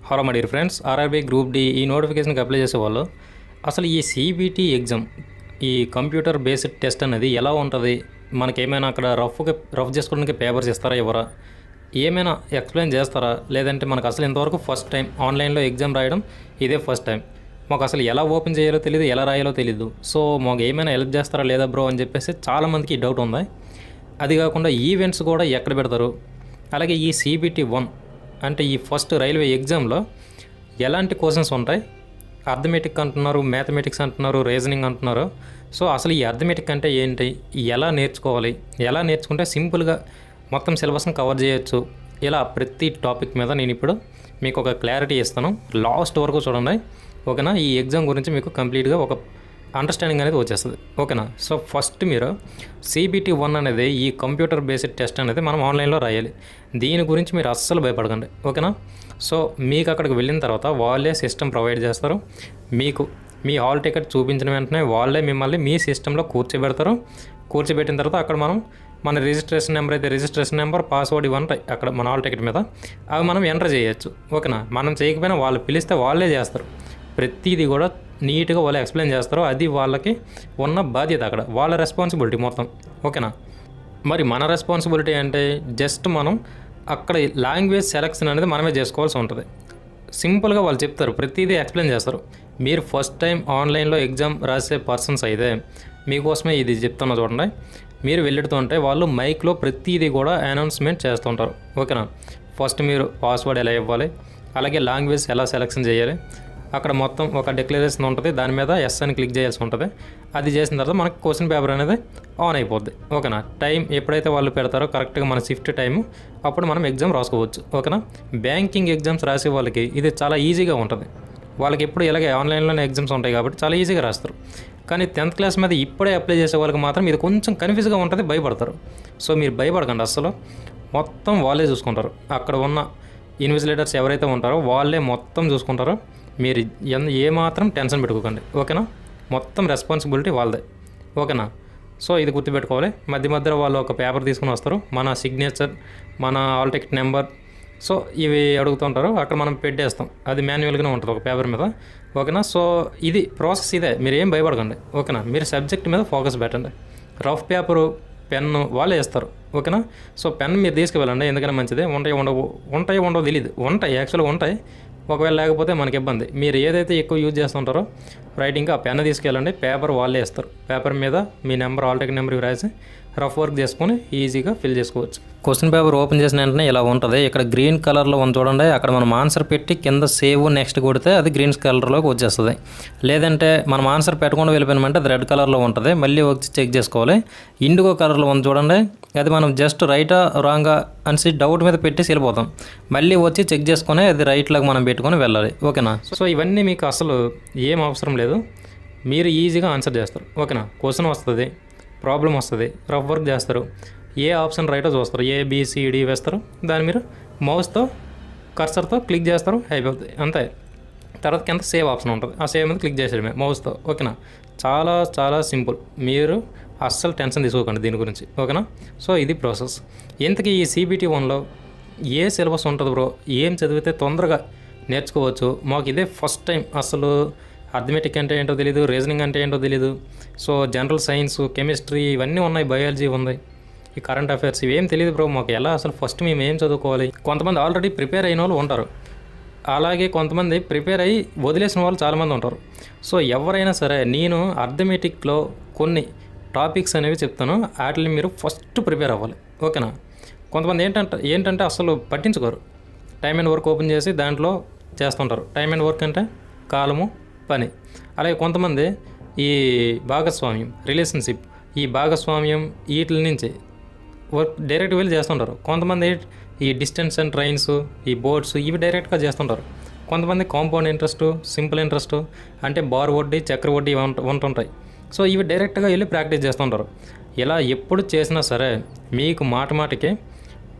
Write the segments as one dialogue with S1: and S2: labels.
S1: Hello my dear friends, RRB group D ఈ నోటిఫికేషన్కి apply చేసేవాళ్ళు అసలు ఈ సిబిటి ఎగ్జామ్ ఈ కంప్యూటర్ బేస్డ్ టెస్ట్ అనేది ఎలా ఉంటుంది, మనకేమైనా అక్కడ రఫ్ చేసుకోవడానికి పేపర్స్ ఇస్తారా ఇవ్వరా, ఏమైనా ఎక్స్ప్లెయిన్ చేస్తారా, లేదంటే మనకు అసలు ఇంతవరకు ఫస్ట్ టైం ఆన్లైన్లో ఎగ్జామ్ రాయడం ఇదే ఫస్ట్ టైం, మాకు అసలు ఎలా ఓపెన్ చేయాలో తెలియదు, ఎలా రాయాలో తెలియదు. సో మాకు ఏమైనా హెల్ప్ చేస్తారా లేదా బ్రో అని చెప్పేసి చాలామందికి ఈ డౌట్ ఉంది. అది కాకుండా ఈవెంట్స్ కూడా ఎక్కడ పెడతారు, అలాగే ఈ సిబిటి 1 అంటే ఈ ఫస్ట్ రైల్వే ఎగ్జామ్లో ఎలాంటి క్వశ్చన్స్ ఉంటాయి, అర్థమెటిక్ అంటున్నారు, మ్యాథమెటిక్స్ అంటున్నారు, రీజనింగ్ అంటున్నారు. సో అసలు ఈ అర్థమెటిక్ అంటే ఏంటి, ఎలా నేర్చుకోవాలి, ఎలా నేర్చుకుంటే సింపుల్గా మొత్తం సిలబస్ని కవర్ చేయొచ్చు, ఇలా ప్రతి టాపిక్ మీద నేను ఇప్పుడు మీకు ఒక క్లారిటీ ఇస్తాను. లాస్ట్ వరకు చూడండి, ఓకేనా. ఈ ఎగ్జామ్ గురించి మీకు కంప్లీట్గా ఒక అండర్స్టాండింగ్ అనేది వచ్చేస్తుంది, ఓకేనా. సో ఫస్ట్ మీరు సిబిటి 1 అనేది ఈ కంప్యూటర్ బేస్డ్ టెస్ట్ అనేది మనం ఆన్లైన్లో రాయాలి. దీని గురించి మీరు అస్సలు భయపడకండి, ఓకేనా. సో మీకు అక్కడికి వెళ్ళిన తర్వాత వాళ్ళే సిస్టమ్ ప్రొవైడ్ చేస్తారు. మీకు మీ హాల్ టికెట్ చూపించిన వెంటనే వాళ్ళే మిమ్మల్ని మీ సిస్టంలో కూర్చోబెడతారు. కూర్చోబెట్టిన తర్వాత అక్కడ మన రిజిస్ట్రేషన్ నెంబర్ అయితే రిజిస్ట్రేషన్ నెంబర్, పాస్వర్డ్ ఇవి ఉంటాయి అక్కడ మన హాల్ టికెట్ మీద, అవి మనం ఎంటర్ చేయొచ్చు, ఓకేనా. మనం చేయకపోయినా వాళ్ళు పిలిస్తే వాళ్ళే చేస్తారు. ప్రతిదీ కూడా నీట్గా వాళ్ళు ఎక్స్ప్లెయిన్ చేస్తారు. అది వాళ్ళకి ఉన్న బాధ్యత, అక్కడ వాళ్ళ రెస్పాన్సిబిలిటీ మొత్తం, ఓకేనా. మరి మన రెస్పాన్సిబిలిటీ అంటే జస్ట్ మనం అక్కడ లాంగ్వేజ్ సెలెక్షన్ అనేది మనమే చేసుకోవాల్సి ఉంటుంది. సింపుల్గా వాళ్ళు చెప్తారు, ప్రతిదీ ఎక్స్ప్లెయిన్ చేస్తారు. మీరు ఫస్ట్ టైం ఆన్లైన్లో ఎగ్జామ్ రాసే పర్సన్స్ అయితే మీకోసమే ఇది చెప్తున్నా చూడండి. మీరు వెళ్ళుతుంటే వాళ్ళు మైక్లో ప్రతిదీ కూడా అనౌన్స్మెంట్ చేస్తుంటారు, ఓకేనా. ఫస్ట్ మీరు పాస్వర్డ్ ఎలా ఇవ్వాలి, అలాగే లాంగ్వేజ్ ఎలా సెలెక్షన్ చేయాలి, అక్కడ మొత్తం ఒక డిక్లరేషన్ ఉంటుంది, దాని మీద ఎస్ అని క్లిక్ చేయాల్సి ఉంటుంది. అది చేసిన తర్వాత మనకి క్వశ్చన్ పేపర్ అనేది ఆన్ అయిపోద్ది, ఓకేనా. టైం ఎప్పుడైతే వాళ్ళు పెడతారో కరెక్ట్గా మన షిఫ్ట్ టైము, అప్పుడు మనం ఎగ్జామ్ రాసుకోవచ్చు, ఓకేనా. బ్యాంకింగ్ ఎగ్జామ్స్ రాసే వాళ్ళకి ఇది చాలా ఈజీగా ఉంటుంది. వాళ్ళకి ఎప్పుడు ఇలాగే ఆన్లైన్లోనే ఎగ్జామ్స్ ఉంటాయి కాబట్టి చాలా ఈజీగా రాస్తారు. కానీ 10th క్లాస్ మీద ఇప్పుడే అప్లై చేసే వాళ్ళకి మాత్రం ఇది కొంచెం కన్ఫ్యూజ్గా ఉంటుంది, భయపడతారు. సో మీరు భయపడకండి అసలు, మొత్తం వాళ్ళే చూసుకుంటారు. అక్కడ ఉన్న ఇన్విజిలేటర్స్ ఎవరైతే ఉంటారో వాళ్ళే మొత్తం చూసుకుంటారో. మీరు ఏమాత్రం టెన్షన్ పెట్టుకోకండి, ఓకేనా. మొత్తం రెస్పాన్సిబిలిటీ వాళ్ళదే, ఓకేనా. సో ఇది గుర్తుపెట్టుకోవాలి. మధ్య మధ్యలో వాళ్ళు ఒక పేపర్ తీసుకుని వస్తారు, మన సిగ్నేచర్, మన హాల్ టికెట్ నెంబర్, సో ఇవి అడుగుతుంటారు. అక్కడ మనం పెట్టేస్తాం, అది మాన్యువల్గానే ఉంటుంది ఒక పేపర్ మీద, ఓకేనా. సో ఇది ప్రాసెస్ ఇదే, మీరు ఏం భయపడకండి, ఓకేనా. మీరు సబ్జెక్ట్ మీద ఫోకస్ పెట్టండి. రఫ్ పేపరు, పెన్ను వాళ్ళే ఇస్తారు, ఓకేనా. సో పెన్ మీరు తీసుకువెళ్ళండి, ఎందుకని మంచిది. ఉంటాయో ఉండవో తెలియదు, ఉంటాయి యాక్చువల్గా ఉంటాయి. ఒకవేళ లేకపోతే మనకి ఇబ్బంది. మీరు ఏదైతే ఎక్కువ యూజ్ చేస్తుంటారో రైటింగ్, ఆ పెన్ తీసుకెళ్ళండి. పేపర్ వాళ్ళే ఇస్తారు, పేపర్ మీద మీ నెంబర్, హాల్ టికెట్ నెంబర్ రాసి రఫ్ వర్క్ చేసుకొని ఈజీగా ఫిల్ చేసుకోవచ్చు. క్వశ్చన్ పేపర్ ఓపెన్ చేసిన వెంటనే ఇలా ఉంటుంది. ఇక్కడ గ్రీన్ కలర్లో ఉంది చూడండి, అక్కడ మనం ఆన్సర్ పెట్టి కింద సేవ్ నెక్స్ట్ కొడితే అది గ్రీన్ కలర్లోకి వచ్చేస్తుంది. లేదంటే మనం ఆన్సర్ పెట్టకుండా వెళ్ళిపోయినామంటే అది రెడ్ కలర్లో ఉంటుంది, మళ్ళీ వచ్చి చెక్ చేసుకోవాలి. ఇండిగో కలర్లో ఉంది చూడండి, అది మనం జస్ట్ రైటా రాంగా అని డౌట్ మీద పెట్టి వెళ్ళిపోతాం. మళ్ళీ వచ్చి చెక్ చేసుకొని అది రైట్లాగా మనం పెట్టుకొని వెళ్ళాలి, ఓకేనా. సో ఇవన్నీ మీకు అసలు ఏం అవసరం లేదు, మీరు ఈజీగా ఆన్సర్ చేస్తారు, ఓకేనా. క్వశ్చన్ వస్తుంది, ప్రాబ్లం వస్తుంది, రఫ్ వర్క్ చేస్తారు, ఏ ఆప్షన్ రైటో చూస్తారు, ABCD వేస్తారు, దాన్ని మీరు మౌస్తో కర్సర్తో క్లిక్ చేస్తారు, అయిపోతుంది అంతే. తర్వాత కింద సేవ్ ఆప్షన్ ఉంటుంది, ఆ సేవ్ మీద క్లిక్ చేసేయడమే మౌస్తో, ఓకేనా. చాలా చాలా సింపుల్, మీరు అస్సలు టెన్షన్ తీసుకోకండి దీని గురించి, ఓకేనా. సో ఇది ప్రాసెస్. ఇంతకీ ఈ సిబిటి 1లో ఏ సిలబస్ ఉంటుంది బ్రో, ఏం చదివితే తొందరగా నేర్చుకోవచ్చు, మాకు ఇదే ఫస్ట్ టైం, అసలు అర్థమెటిక్ అంటే ఏంటో తెలియదు, రీజనింగ్ అంటే ఏంటో తెలియదు. సో జనరల్ సైన్స్, కెమిస్ట్రీ ఇవన్నీ ఉన్నాయి, బయాలజీ ఉంది, ఈ కరెంట్ అఫైర్స్ ఇవేం తెలియదు బ్రో మాకు, ఎలా అసలు ఫస్ట్ మేము ఏం చదువుకోవాలి. కొంతమంది ఆల్రెడీ ప్రిపేర్ అయిన వాళ్ళు ఉంటారు, అలాగే కొంతమంది ప్రిపేర్ అయ్యి వదిలేసిన వాళ్ళు చాలామంది ఉంటారు. సో ఎవరైనా సరే నేను అర్థమెటిక్లో కొన్ని టాపిక్స్ అనేవి చెప్తాను, వాటిని మీరు ఫస్ట్ ప్రిపేర్ అవ్వాలి, ఓకేనా. కొంతమంది ఏంటంటే అసలు పట్టించుకోరు, టైమ్ అండ్ వర్క్ ఓపెన్ చేసి దాంట్లో చేస్తుంటారు. టైమ్ అండ్ వర్క్ అంటే కాలము, పని. అలాగే కొంతమంది ఈ భాగస్వామ్యం, రిలేషన్షిప్, ఈ భాగస్వామ్యం వీటి నుంచి వర్క్ డైరెక్ట్ వెళ్ళి చేస్తుంటారు. కొంతమంది ఈ డిస్టెన్స్ అండ్ ట్రైన్స్, ఈ బోర్డ్స్ ఇవి డైరెక్ట్గా చేస్తుంటారు. కొంతమంది కాంపౌండ్ ఇంట్రెస్ట్, సింపుల్ ఇంట్రెస్ట్ అంటే బార్ వడ్డీ, చక్ర వడ్డీ ఉంటుంటాయి. సో ఇవి డైరెక్ట్గా వెళ్ళి ప్రాక్టీస్ చేస్తుంటారు. ఇలా ఎప్పుడు చేసినా సరే మీకు మాటికి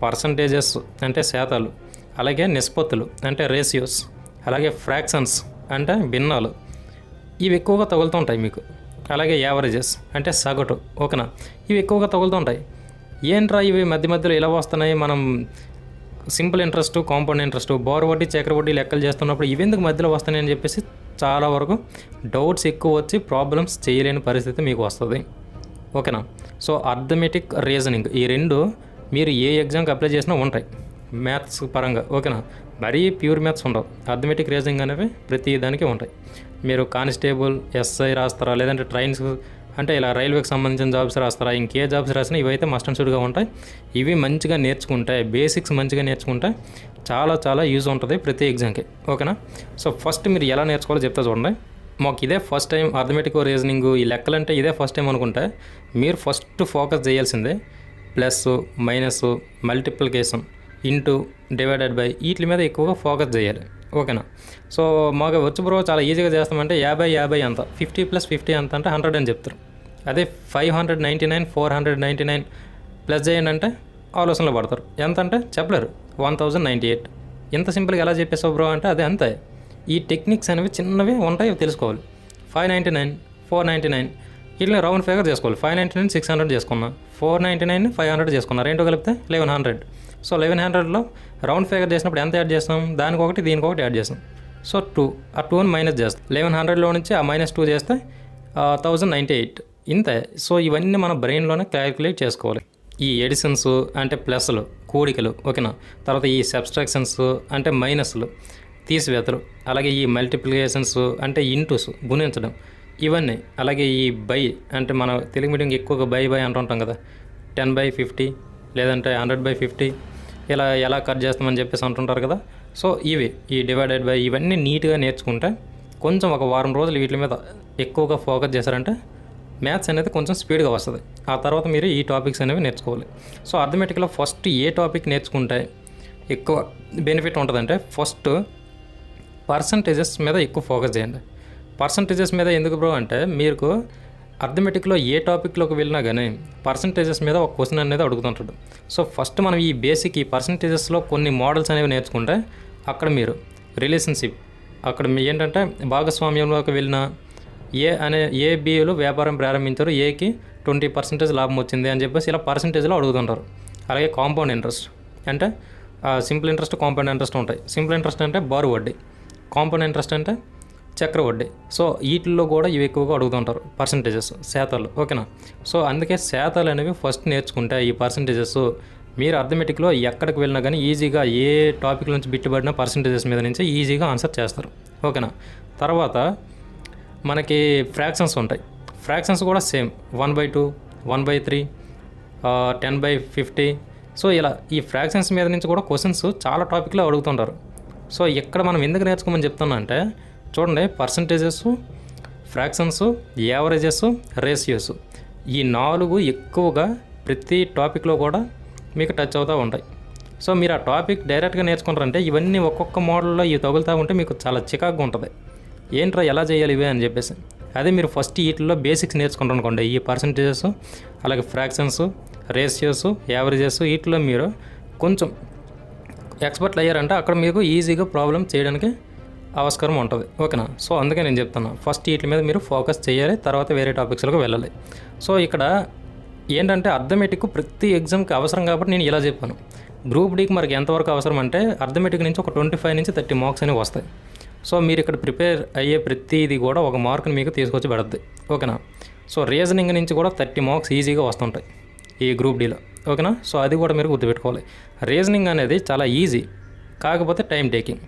S1: పర్సంటేజెస్ అంటే శాతాలు, అలాగే నిష్పత్తులు అంటే రేషియోస్, అలాగే ఫ్రాక్షన్స్ అంటే భిన్నాలు, ఇవి ఎక్కువగా తగులుతుంటాయి మీకు. అలాగే యావరేజెస్ అంటే సగటు, ఓకేనా. ఇవి ఎక్కువగా తగులుతుంటాయి. ఏంట్రా ఇవి మధ్య మధ్యలో ఇలా వస్తున్నాయి, మనం simple interest, compound interest, bore వడ్డీ, చక్రవడ్డీ లెక్కలు చేస్తున్నప్పుడు ఇవెందుకు మధ్యలో వస్తాయని చెప్పేసి చాలా వరకు డౌట్స్ ఎక్కువ వచ్చి ప్రాబ్లమ్స్ చేయలేని పరిస్థితి మీకు వస్తుంది. ఓకేనా. సో అర్థమెటిక్, రీజనింగ్ ఈ రెండు మీరు ఏ ఎగ్జామ్కి అప్లై చేసినా ఉంటాయి మ్యాథ్స్ పరంగా. ఓకేనా. మరీ ప్యూర్ మ్యాథ్స్ ఉండవు. అర్థమెటిక్, రీజనింగ్ అనేవి ప్రతి దానికి ఉంటాయి. మీరు కానిస్టేబుల్, ఎస్ఐ రాస్తారా, లేదంటే ట్రైన్స్ అంటే ఇలా రైల్వేకి సంబంధించిన జాబ్స్ రాస్తారా, ఇంకే జాబ్స్ రాసినా ఇవైతే మస్ట్ అండ్ షుడ్గా ఉంటాయి. ఇవి మంచిగా నేర్చుకుంటే, బేసిక్స్ మంచిగా నేర్చుకుంటే చాలా చాలా యూజ్ ఉంటుంది ప్రతి ఎగ్జామ్కి. ఓకేనా. సో ఫస్ట్ మీరు ఎలా నేర్చుకోవాలో చెప్తా చూడండి. మాకు ఇదే ఫస్ట్ టైం అర్థమెటిక్, రీజనింగ్ ఈ లెక్కలంటే ఇదే ఫస్ట్ టైం అనుకుంటే మీరు ఫస్ట్ ఫోకస్ చేయాల్సిందే plus, minus, multiplication, into, divided by వీటి మీద ఎక్కువగా ఫోకస్ చేయాలి. ఓకేనా. సో మాకు వచ్చి బ్రో చాలా ఈజీగా చేస్తామంటే 50 అంత, 50 + 50 అంత అంటే 100 అని చెప్తారు. అదే 599, 499 ప్లస్ చేయండి అంటే ఆలోచనలో పడతారు. ఎంత అంటే చెప్పలేరు. 1098. ఇంత సింపుల్గా ఎలా చెప్పేసావు బ్రో అంటే అదే అంతే. ఈ టెక్నిక్స్ అనేవి చిన్నవి ఉంటాయి, తెలుసుకోవాలి. 599, 499 ఇట్లా రౌండ్ ఫిగర్ చేసుకోవాలి. 599 600 చేసుకున్నా, 499 500 చేసుకున్నా, రెండు కలిపితే 1100. సో 1100లో రౌండ్ ఫిగర్ చేసినప్పుడు ఎంత యాడ్ చేస్తాం, దానికి ఒకటి దీనికి ఒకటి యాడ్ చేస్తాం. సో 2, ఆ 2ని మైనస్ చేస్తాం. 1100లో నుంచి ఆ -2 చేస్తే 1098 ఇంతే. సో ఇవన్నీ మన బ్రెయిన్లోనే క్యాలిక్యులేట్ చేసుకోవాలి. ఈ ఎడిషన్స్ అంటే ప్లస్లు, కూడికలు. ఓకేనా. తర్వాత ఈ సబ్స్ట్రాక్షన్స్ అంటే మైనస్లు, తీసివేతలు. అలాగే ఈ మల్టిప్లికేషన్స్ అంటే ఇంటూస్, గుణించడం, ఇవన్నీ. అలాగే ఈ బై అంటే మన తెలుగు మీడియం ఎక్కువగా బై అంటుంటాం కదా, 10/50 లేదంటే 100/50 ఇలా ఎలా కట్ చేస్తామని చెప్పేసి అంటుంటారు కదా. సో ఇవి ఈ డివైడెడ్ బై ఇవన్నీ నీట్గా నేర్చుకుంటే కొంచెం ఒక వారం రోజులు వీటి మీద ఎక్కువగా ఫోకస్ చేశారంటే మ్యాథ్స్ అనేది కొంచెం స్పీడ్గా వస్తుంది. ఆ తర్వాత మీరు ఈ టాపిక్స్ అనేవి నేర్చుకోవాలి. సో అర్థమెటిక్లో ఫస్ట్ ఏ టాపిక్ నేర్చుకుంటే ఎక్కువ బెనిఫిట్ ఉంటుందంటే ఫస్ట్ పర్సంటేజెస్ మీద ఎక్కువ ఫోకస్ చేయండి. పర్సంటేజెస్ మీద ఎందుకు బ్రో అంటే మీకు అర్థమెటిక్లో ఏ టాపిక్లోకి వెళ్ళినా కానీ పర్సంటేజెస్ మీద ఒక క్వశ్చన్ అనేది అడుగుతుంటాడు. సో ఫస్ట్ మనం ఈ బేసిక్ ఈ పర్సంటేజెస్లో కొన్ని మోడల్స్ అనేవి నేర్చుకుంటే అక్కడ మీరు రిలేషన్షిప్, అక్కడ ఏంటంటే భాగస్వామ్యంలోకి వెళ్ళిన ఏ బిలు వ్యాపారం ప్రారంభించారు, ఏకి 20% లాభం వచ్చింది అని చెప్పేసి ఇలా పర్సంటేజ్లో అడుగుతుంటారు. అలాగే కాంపౌండ్ ఇంట్రెస్ట్ అంటే సింపుల్ ఇంట్రెస్ట్, కాంపౌండ్ ఇంట్రెస్ట్ ఉంటాయి. సింపుల్ ఇంట్రెస్ట్ అంటే బారు వడ్డీ, కాంపౌండ్ ఇంట్రెస్ట్ అంటే చక్ర వడ్డీ. సో వీటిల్లో కూడా ఇవి ఎక్కువగా అడుగుతుంటారు పర్సంటేజెస్, శాతాలు. ఓకేనా. సో అందుకే శాతాలు అనేవి ఫస్ట్ నేర్చుకుంటే ఈ పర్సంటేజెస్ మీరు అర్థమెటిక్లో ఎక్కడికి వెళ్ళినా కానీ ఈజీగా ఏ టాపిక్ నుంచి బిట్టుబడిన పర్సంటేజెస్ మీద నుంచి ఈజీగా ఆన్సర్ చేస్తారు. ఓకేనా. తర్వాత మనకి ఫ్రాక్షన్స్ ఉంటాయి. ఫ్రాక్షన్స్ కూడా సేమ్ 1/2, 1/3, 10/50. సో ఇలా ఈ ఫ్రాక్షన్స్ మీద నుంచి కూడా క్వశ్చన్స్ చాలా టాపిక్లో అడుగుతుంటారు. సో ఇక్కడ మనం ఎందుకు నేర్చుకోమని చెప్తున్నా అంటే చూడండి, పర్సంటేజెస్, ఫ్రాక్షన్స్, యావరేజెస్, రేషియోస్ ఈ 4 ఎక్కువగా ప్రతి టాపిక్లో కూడా మీకు టచ్ అవుతూ ఉంటాయి. సో మీరు ఆ టాపిక్ డైరెక్ట్గా నేర్చుకుంటారంటే ఇవన్నీ ఒక్కొక్క మోడల్లో ఇవి తగులుతూ ఉంటే మీకు చాలా చికాకుగా ఉంటుంది. ఏంట్రా ఎలా చేయాలి ఇవే అని చెప్పేసి. అదే మీరు ఫస్ట్ వీటిల్లో బేసిక్స్ నేర్చుకుంటారు అనుకోండి, ఈ పర్సంటేజెస్, అలాగే ఫ్రాక్షన్స్, రేషియోస్, యావరేజెస్ వీటిలో మీరు కొంచెం ఎక్స్పర్ట్లు అయ్యారంటే అక్కడ మీకు ఈజీగా ప్రాబ్లం చేయడానికి ఆస్కారం ఉంటుంది. ఓకేనా. సో అందుకే నేను చెప్తాను ఫస్ట్ వీటి మీద మీరు ఫోకస్ చేయాలి, తర్వాత వేరే టాపిక్స్లోకి వెళ్ళాలి. సో ఇక్కడ ఏంటంటే అర్థమెటిక్ ప్రతి ఎగ్జామ్కి అవసరం కాబట్టి నేను ఇలా చెప్పాను. గ్రూప్ డీకి మనకి ఎంతవరకు అవసరం అంటే అర్థమెటిక్ నుంచి ఒక 25 నుంచి 30 మార్క్స్ అనేవి వస్తాయి. సో మీరు ఇక్కడ ప్రిపేర్ అయ్యే ప్రతిదీ కూడా ఒక మార్కుని మీకు తీసుకొచ్చి పెడుద్ది. ఓకేనా. సో రీజనింగ్ నుంచి కూడా 30 మార్క్స్ ఈజీగా వస్తుంటాయి ఈ గ్రూప్ డీలో. ఓకేనా. సో అది కూడా మీరు గుర్తుపెట్టుకోవాలి. రీజనింగ్ అనేది చాలా ఈజీ, కాకపోతే టైం టేకింగ్.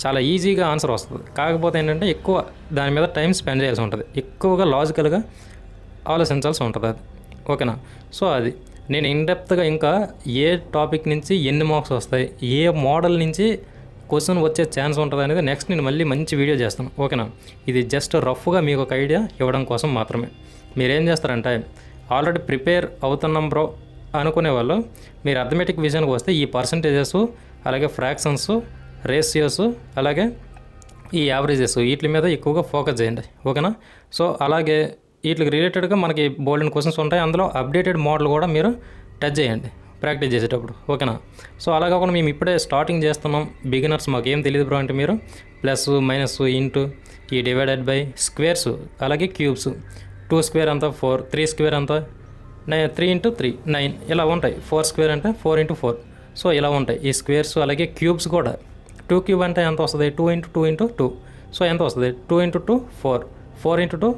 S1: చాలా ఈజీగా ఆన్సర్ వస్తుంది, కాకపోతే ఏంటంటే ఎక్కువ దాని మీద టైం స్పెండ్ చేయాల్సి ఉంటుంది, ఎక్కువగా లాజికల్గా ఆలోచించాల్సి ఉంటుంది అది. ఓకేనా. సో అది నేను ఇన్డెప్త్గా ఇంకా ఏ టాపిక్ నుంచి ఎన్ని మార్క్స్ వస్తాయి, ఏ మోడల్ నుంచి క్వశ్చన్ వచ్చే ఛాన్స్ ఉంటుంది అనేది నెక్స్ట్ నేను మళ్ళీ మంచి వీడియో చేస్తాను. ఓకేనా. ఇది జస్ట్ రఫ్గా మీకు ఒక ఐడియా ఇవ్వడం కోసం మాత్రమే. మీరేం చేస్తారంటే ఆల్రెడీ ప్రిపేర్ అవుతున్నాం బ్రో అనుకునే వాళ్ళు మీరు అర్థమెటిక్ విజన్కి వస్తే ఈ పర్సంటేజెస్, అలాగే ఫ్రాక్షన్స్, రేషియోస్, అలాగే ఈ యావరేజెస్ వీటి మీద ఎక్కువగా ఫోకస్ చేయండి. ఓకేనా. సో అలాగే వీటికి రిలేటెడ్గా మనకి బోల్డెన్ క్వశ్చన్స్ ఉంటాయి, అందులో అప్డేటెడ్ మోడల్ కూడా మీరు టచ్ చేయండి ప్రాక్టీస్ చేసేటప్పుడు. ఓకేనా. సో అలా కాకుండా మేము ఇప్పుడే స్టార్టింగ్ చేస్తున్నాం, బిగినర్స్, మాకు ఏం తెలియదు బ్రో అంటే మీరు ప్లస్, మైనస్, ఇంటూ, ఈ డివైడెడ్ బై, స్క్వేర్స్, అలాగే క్యూబ్స్, 2 స్క్వేర్ అంతా 4, 3 స్క్వేర్ అంతా 3 × 3 9 ఇలా ఉంటాయి. 4 స్క్వేర్ అంటే 4 × 4 సో ఇలా ఉంటాయి ఈ స్క్వేర్స్. అలాగే క్యూబ్స్ కూడా 2 క్యూబ్ అంటే ఎంత వస్తుంది, 2 × 2 × 2. సో ఎంత వస్తుంది, 2 × 2 4, 4 × 2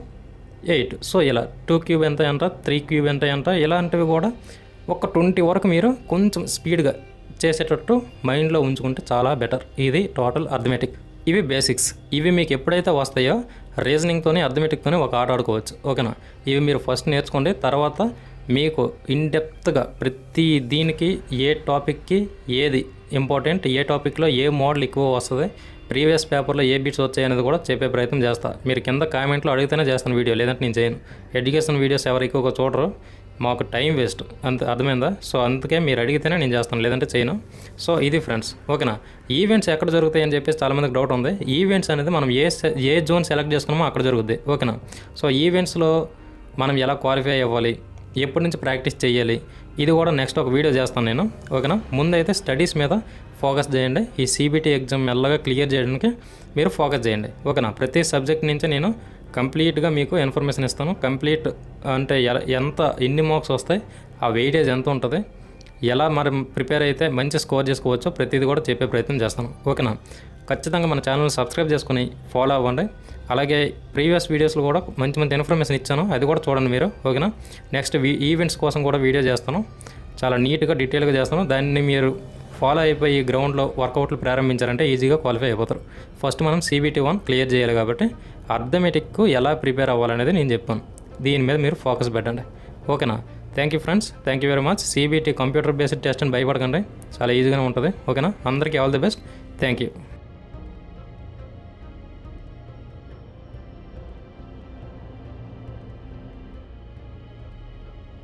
S1: 8. సో ఇలా 2 క్యూబ్ ఎంత అంట, 3 క్యూబ్ ఎంత అంట, ఇలాంటివి కూడా ఒక 20 వరకు మీరు కొంచెం స్పీడ్గా చేసేటట్టు మైండ్లో ఉంచుకుంటే చాలా బెటర్. ఇది టోటల్ అర్థమెటిక్. ఇవి బేసిక్స్. ఇవి మీకు ఎప్పుడైతే వస్తాయో రీజనింగ్తోనే అర్థమెటిక్తోనే ఒక ఆట ఆడుకోవచ్చు. ఓకేనా? ఇవి మీరు ఫస్ట్ నేర్చుకోండి. తర్వాత మీకు ఇన్డెప్త్గా ప్రతి దీనికి ఏ టాపిక్కి ఏది ఇంపార్టెంట్, ఏ టాపిక్లో ఏ మోడల్ ఎక్కువ వస్తుంది, ప్రీవియస్ పేపర్లో ఏ బిట్స్ వచ్చాయి అనేది కూడా చెప్పే ప్రయత్నం చేస్తా. మీరు కింద కామెంట్లో అడిగితేనే చేస్తాను వీడియో, లేదంటే నేను చేయను. ఎడ్యుకేషన్ వీడియోస్ ఎవరు ఎక్కువగా చూడరు, మాకు టైం వేస్ట్, అంత అర్థమైందా? సో అందుకే మీరు అడిగితేనే నేను చేస్తాను, లేదంటే చేయను. సో ఇది ఫ్రెండ్స్. ఓకేనా? ఈవెంట్స్ ఎక్కడ జరుగుతాయి అని చెప్పేసి చాలామందికి డౌట్ ఉంది. ఈవెంట్స్ అనేది మనం ఏ జోన్ సెలెక్ట్ చేసుకున్నామో అక్కడ జరుగుద్ది. ఓకేనా? సో ఈవెంట్స్లో మనం ఎలా క్వాలిఫై అవ్వాలి, ఎప్పటి నుంచి ప్రాక్టీస్ చేయాలి, ఇది కూడా నెక్స్ట్ ఒక వీడియో చేస్తాను నేను. ఓకేనా? ముందైతే స్టడీస్ మీద ఫోకస్ చేయండి. ఈ CBT ఎగ్జామ్ మెల్లగా క్లియర్ చేయడానికి మీరు ఫోకస్ చేయండి. ఓకేనా? ప్రతి సబ్జెక్ట్ నుంచి నేను కంప్లీట్గా మీకు ఇన్ఫర్మేషన్ ఇస్తాను. కంప్లీట్ అంటే ఎన్ని మార్క్స్ వస్తాయి, ఆ వెయిటేజ్ ఎంత ఉంటుంది, ఎలా మరి ప్రిపేర్ అయితే మంచి స్కోర్ చేసుకోవచ్చో ప్రతిదీ కూడా చెప్పే ప్రయత్నం చేస్తాను. ఓకేనా? ఖచ్చితంగా మన ఛానల్ని సబ్స్క్రైబ్ చేసుకుని ఫాలో అవ్వండి. అలాగే ప్రీవియస్ వీడియోస్లో కూడా మంచి మంచి ఇన్ఫర్మేషన్ ఇచ్చాను, అది కూడా చూడండి మీరు. ఓకేనా? నెక్స్ట్ ఈవెంట్స్ కోసం కూడా వీడియో చేస్తాను, చాలా నీట్గా డీటెయిల్గా చేస్తాను. దాన్ని మీరు ఫాలో అయిపోయి గ్రౌండ్లో వర్కౌట్లు ప్రారంభించారంటే ఈజీగా క్వాలిఫై అయిపోతారు. ఫస్ట్ మనం CBT 1 క్లియర్ చేయాలి కాబట్టి అర్థమెటిక్ ఎలా ప్రిపేర్ అవ్వాలనేది నేను చెప్పాను. దీని మీద మీరు ఫోకస్ పెట్టండి. ఓకేనా? Thank you friends, thank you very much. CBT computer based test అని భయపడకండి, చాలా ఈజీగానే ఉంటుంది. ఓకేనా? అందరికీ all the best. Thank you.